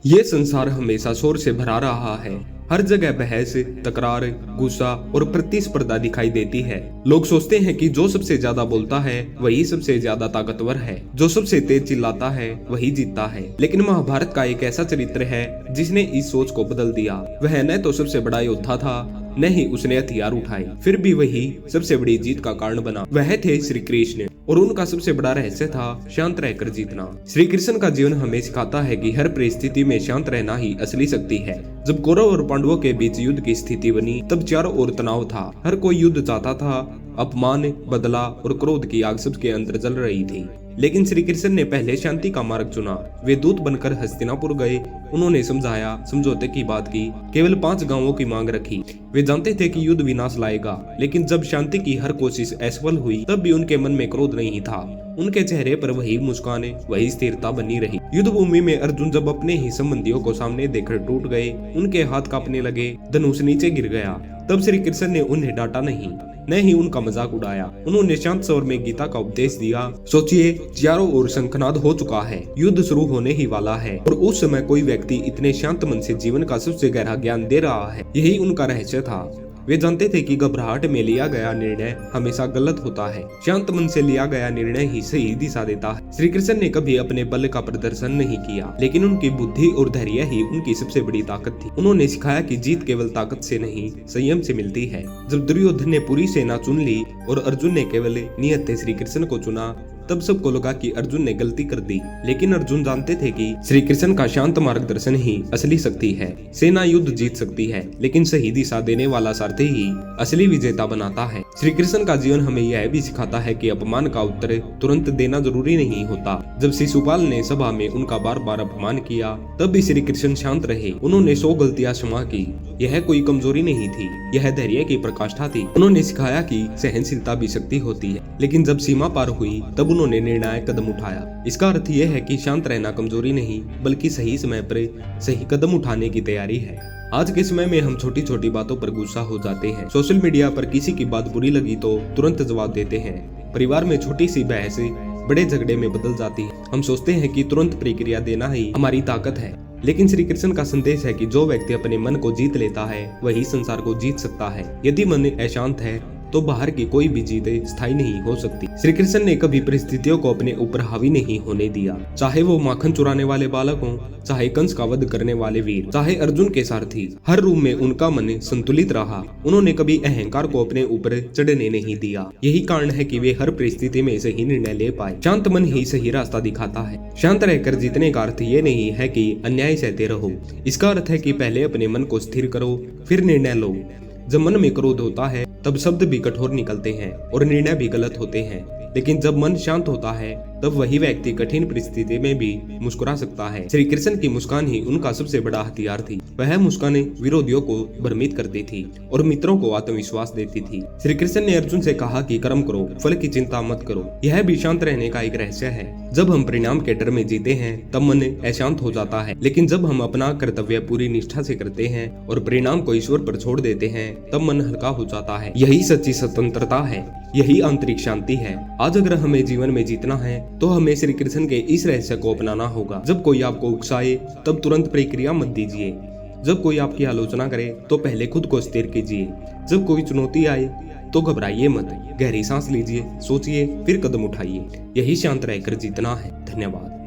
ये संसार हमेशा शोर से भरा रहा है। हर जगह बहस, तकरार, गुस्सा और प्रतिस्पर्धा दिखाई देती है। लोग सोचते हैं कि जो सबसे ज्यादा बोलता है वही सबसे ज्यादा ताकतवर है, जो सबसे तेज चिल्लाता है वही जीतता है। लेकिन महाभारत का एक ऐसा चरित्र है जिसने इस सोच को बदल दिया। वह न तो सबसे बड़ा योद्धा था, न ही उसने हथियार उठाए, फिर भी वही सबसे बड़ी जीत का कारण बना। वह थे श्री कृष्ण, और उनका सबसे बड़ा रहस्य था शांत रहकर जीतना। श्री कृष्ण का जीवन हमें सिखाता है कि हर परिस्थिति में शांत रहना ही असली शक्ति है। जब कौरव और पांडवों के बीच युद्ध की स्थिति बनी, तब चारों ओर तनाव था। हर कोई युद्ध चाहता था। अपमान, बदला और क्रोध की आग सबके अंदर जल रही थी। लेकिन श्री कृष्ण ने पहले शांति का मार्ग चुना। वे दूत बनकर हस्तिनापुर गए। उन्होंने समझाया, समझौते की बात की, केवल 5 गांवों की मांग रखी। वे जानते थे कि युद्ध विनाश लाएगा, लेकिन जब शांति की हर कोशिश असफल हुई, तब भी उनके मन में क्रोध नहीं था। उनके चेहरे पर वही मुस्कान, वही स्थिरता बनी रही। युद्ध भूमि में अर्जुन जब अपने ही संबंधियों को सामने देखकर टूट गए, उनके हाथ कांपने लगे, धनुष नीचे गिर गया, तब श्री कृष्ण ने उन्हें डांटा नहीं, न ही उनका मजाक उड़ाया। उन्होंने शांत स्वर में गीता का उपदेश दिया। सोचिए, चारों ओर शंखनाद हो चुका है, युद्ध शुरू होने ही वाला है, और उस समय कोई व्यक्ति इतने शांत मन से जीवन का सबसे गहरा ज्ञान दे रहा है। यही उनका रहस्य था। वे जानते थे कि घबराहट में लिया गया निर्णय हमेशा गलत होता है। शांत मन से लिया गया निर्णय ही सही दिशा देता है। श्री कृष्ण ने कभी अपने बल का प्रदर्शन नहीं किया, लेकिन उनकी बुद्धि और धैर्य ही उनकी सबसे बड़ी ताकत थी। उन्होंने सिखाया कि जीत केवल ताकत से नहीं, संयम से मिलती है। जब दुर्योधन ने पूरी सेना चुन ली और अर्जुन ने केवल नियत श्री कृष्ण को चुना, तब सबको लगा कि अर्जुन ने गलती कर दी। लेकिन अर्जुन जानते थे कि श्री कृष्ण का शांत मार्गदर्शन ही असली शक्ति है। सेना युद्ध जीत सकती है, लेकिन सही दिशा देने वाला सारथी ही असली विजेता बनाता है। श्री कृष्ण का जीवन हमें यह भी सिखाता है कि अपमान का उत्तर तुरंत देना जरूरी नहीं होता। जब शिशुपाल ने सभा में उनका बार बार अपमान किया, तब भी श्री कृष्ण शांत रहे। उन्होंने 100 गलतियां क्षमा की। यह कोई कमजोरी नहीं थी, यह धैर्य की प्रकाष्ठा थी। उन्होंने सिखाया कि सहनशीलता भी शक्ति होती है, लेकिन जब सीमा पार हुई, तब उन्होंने निर्णायक कदम उठाया। इसका अर्थ यह है कि शांत रहना कमजोरी नहीं, बल्कि सही समय पर सही कदम उठाने की तैयारी है। आज के समय में हम छोटी छोटी बातों पर गुस्सा हो जाते हैं। सोशल मीडिया पर किसी की बात बुरी लगी तो तुरंत जवाब देते हैं। परिवार में छोटी सी बहस बड़े झगड़े में बदल जाती है। हम सोचते हैं कि तुरंत प्रतिक्रिया देना ही हमारी ताकत है, लेकिन श्री कृष्ण का संदेश है कि जो व्यक्ति अपने मन को जीत लेता है वही संसार को जीत सकता है। यदि मन अशांत है तो बाहर की कोई भी जीत स्थायी नहीं हो सकती। श्री कृष्ण ने कभी परिस्थितियों को अपने ऊपर हावी नहीं होने दिया, चाहे वो माखन चुराने वाले बालक हों, चाहे कंस का वध करने वाले वीर, चाहे अर्जुन के सारथी। हर रूप में उनका मन संतुलित रहा। उन्होंने कभी अहंकार को अपने ऊपर चढ़ने नहीं दिया। यही कारण है कि वे हर परिस्थिति में सही निर्णय ले पाए। शांत मन ही सही रास्ता दिखाता है। शांत रहकर जीतने का अर्थ ये नहीं है कि अन्याय सहते रहो। इसका अर्थ है कि पहले अपने मन को स्थिर करो, फिर निर्णय लो। जब मन में क्रोध होता है, तब शब्द भी कठोर निकलते हैं और निर्णय भी गलत होते हैं। लेकिन जब मन शांत होता है, तब वही व्यक्ति कठिन परिस्थिति में भी मुस्कुरा सकता है। श्री कृष्ण की मुस्कान ही उनका सबसे बड़ा हथियार थी। वह मुस्कान विरोधियों को भ्रमित करती थी और मित्रों को आत्मविश्वास देती थी। श्री कृष्ण ने अर्जुन से कहा कि कर्म करो, फल की चिंता मत करो। यह भी शांत रहने का एक रहस्य है। जब हम परिणाम के डर में जीते हैं, तब मन अशांत हो जाता है। लेकिन जब हम अपना कर्तव्य पूरी निष्ठा से करते हैं और परिणाम को ईश्वर पर छोड़ देते हैं, तब मन हल्का हो जाता है। यही सच्ची स्वतंत्रता है, यही आंतरिक शांति है। आज अगर हमें जीवन में जीतना है, तो हमें श्री कृष्ण के इस रहस्य को अपनाना होगा। जब कोई आपको उकसाए, तब तुरंत प्रतिक्रिया मत दीजिए। जब कोई आपकी आलोचना करे, तो पहले खुद को स्थिर कीजिए। जब कोई चुनौती आए, तो घबराइए मत। गहरी सांस लीजिए, सोचिए, फिर कदम उठाइए। यही शांत रहकर जीतना है। धन्यवाद।